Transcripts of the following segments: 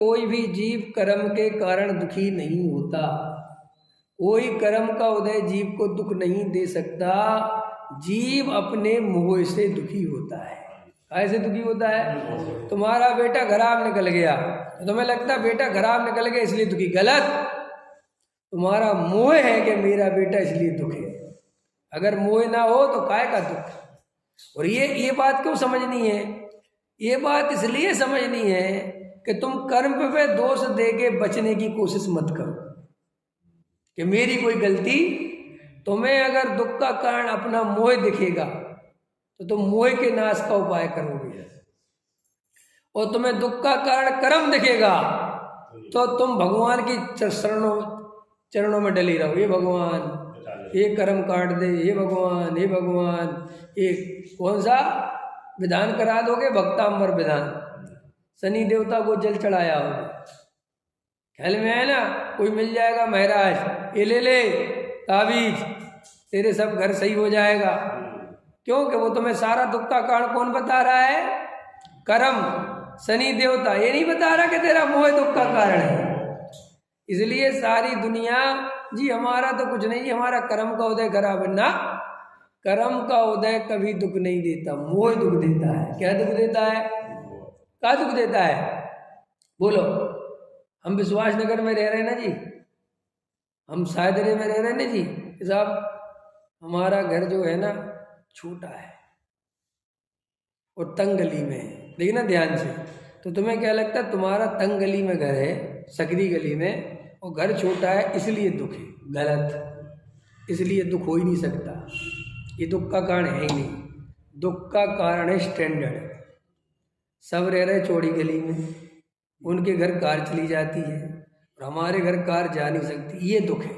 कोई भी जीव कर्म के कारण दुखी नहीं होता। कोई कर्म का उदय जीव को दुख नहीं दे सकता। जीव अपने मोह से दुखी होता है। कैसे दुखी होता है? तुम्हारा बेटा खराब निकल गया तो तुम्हें लगता है बेटा खराब निकल गया इसलिए दुखी। गलत। तुम्हारा मोह है कि मेरा बेटा इसलिए दुख है। अगर मोह ना हो तो काय का दुख। और ये बात क्यों समझनी है? ये बात इसलिए समझनी है कि तुम कर्म पे दोष दे के बचने की कोशिश मत करो कि मेरी कोई गलती। तुम्हें अगर दुख का कारण अपना मोह दिखेगा तो तुम मोह के नाश का उपाय करोगे, और तुम्हें दुख का कारण कर्म दिखेगा तो तुम भगवान की चरणों में डले रहो। हे भगवान ये कर्म काट दे, हे भगवान, हे भगवान। ये कौन सा विधान करा दोगे? भक्तांबर विधान। शनि देवता को जल चढ़ाया हो, ख्याल में है ना? कोई मिल जाएगा महाराज, ये ले ले ताबीज, तेरे सब घर सही हो जाएगा। क्योंकि वो तुम्हें सारा दुख का कारण कौन बता रहा है? कर्म, शनि देवता। ये नहीं बता रहा कि तेरा मोह दुख का कारण है। इसलिए सारी दुनिया जी हमारा तो कुछ नहीं, हमारा कर्म का उदय खराब है ना। कर्म का उदय कभी दुख नहीं देता, मोह दुख देता है। क्या दुख देता है? क्या दुख देता है? बोलो। हम विश्वास नगर में रह रहे हैं ना जी, हम सायदरे में रह रहे हैं ना जी साहब। हमारा घर जो है ना छोटा है और तंग गली में है। देखना ध्यान से, तो तुम्हें क्या लगता है तुम्हारा तंग गली में घर है, सकरी गली में, और घर छोटा है इसलिए दुख है। गलत। इसलिए दुख हो ही नहीं सकता। ये दुख का कारण है ही नहीं। दुख का कारण है स्टैंडर्ड। सब रह रहे चौड़ी गली में, उनके घर कार चली जाती है और हमारे घर कार जा नहीं सकती। ये दुख है।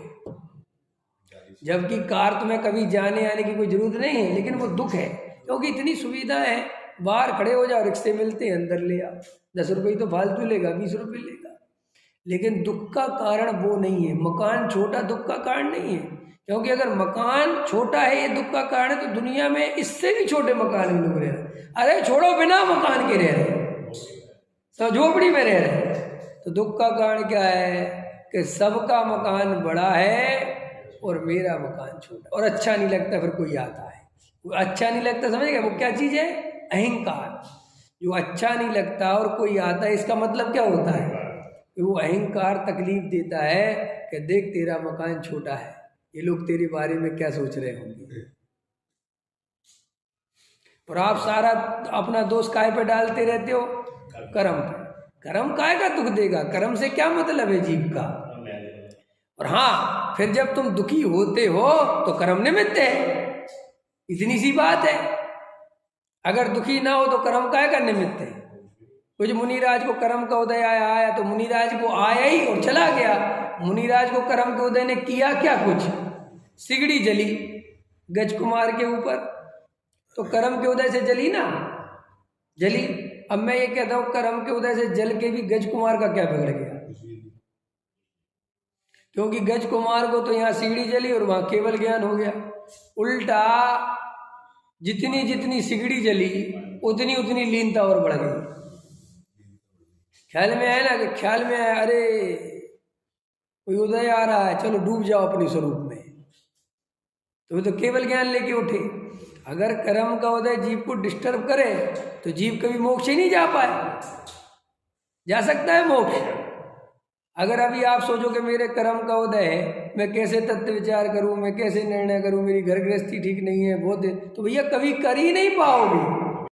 जबकि कार तुम्हें कभी जाने आने की कोई जरूरत नहीं है, लेकिन वो दुख है क्योंकि इतनी सुविधा है। बाहर खड़े हो जाओ, रिक्शे मिलते हैं, अंदर ले आओ। 10 रुपये तो फालतू लेगा, 20 रुपये लेगा। लेकिन दुख का कारण वो नहीं है। मकान छोटा दुख का कारण नहीं है, क्योंकि अगर मकान छोटा है ये दुख का कारण है तो दुनिया में इससे भी छोटे मकान में लोग रह रहे। अरे छोड़ो, बिना मकान के रह रहे, सब झोपड़ी में रह रहे। तो दुख का कारण क्या है कि सबका मकान बड़ा है और मेरा मकान छोटा, और अच्छा नहीं लगता। फिर कोई आता है, वो अच्छा नहीं लगता, समझ गए? वो क्या चीज़ है? अहंकार। जो अच्छा नहीं लगता और कोई आता है, इसका मतलब क्या होता है? वो अहंकार तकलीफ देता है कि देख तेरा मकान छोटा है, ये लोग तेरे बारे में क्या सोच रहे होंगे। और आप सारा अपना दोष काय पे डालते रहते हो? कर्म पे। कर्म काय का दुख देगा? कर्म से क्या मतलब है जीव का? और हाँ, फिर जब तुम दुखी होते हो तो कर्म निमित्त है। इतनी सी बात है। अगर दुखी ना हो तो कर्म काय का निमित्त है? कुछ मुनिराज को कर्म का उदय आया तो मुनिराज को आया ही और चला गया। मुनिराज को कर्म के उदय ने किया क्या? कुछ सिगड़ी जली गज कुमार के ऊपर, तो कर्म के उदय से जली ना, जली। अब मैं ये कहता हूं कर्म के उदय से जल के भी गज कुमार का क्या बिगड़ गया? क्योंकि गज कुमार को तो यहाँ सिगड़ी जली और वहां केवल ज्ञान हो गया। उल्टा जितनी जितनी सिगड़ी जली उतनी उतनी लीनता और बढ़ गई। ख्याल में आया ना? कि ख्याल में आया, अरे कोई उदय आ रहा है, चलो डूब जाओ अपने स्वरूप में, तो केवल ज्ञान लेके उठे। अगर कर्म का उदय जीव को डिस्टर्ब करे तो जीव कभी मोक्ष ही नहीं जा पाए। जा सकता है मोक्ष? अगर अभी आप सोचो कि मेरे कर्म का उदय है, मैं कैसे तत्व विचार करूं, मैं कैसे निर्णय करूं, मेरी घर गृहस्थी ठीक नहीं है, बहुत है, तो भैया कभी कर ही नहीं पाओगे।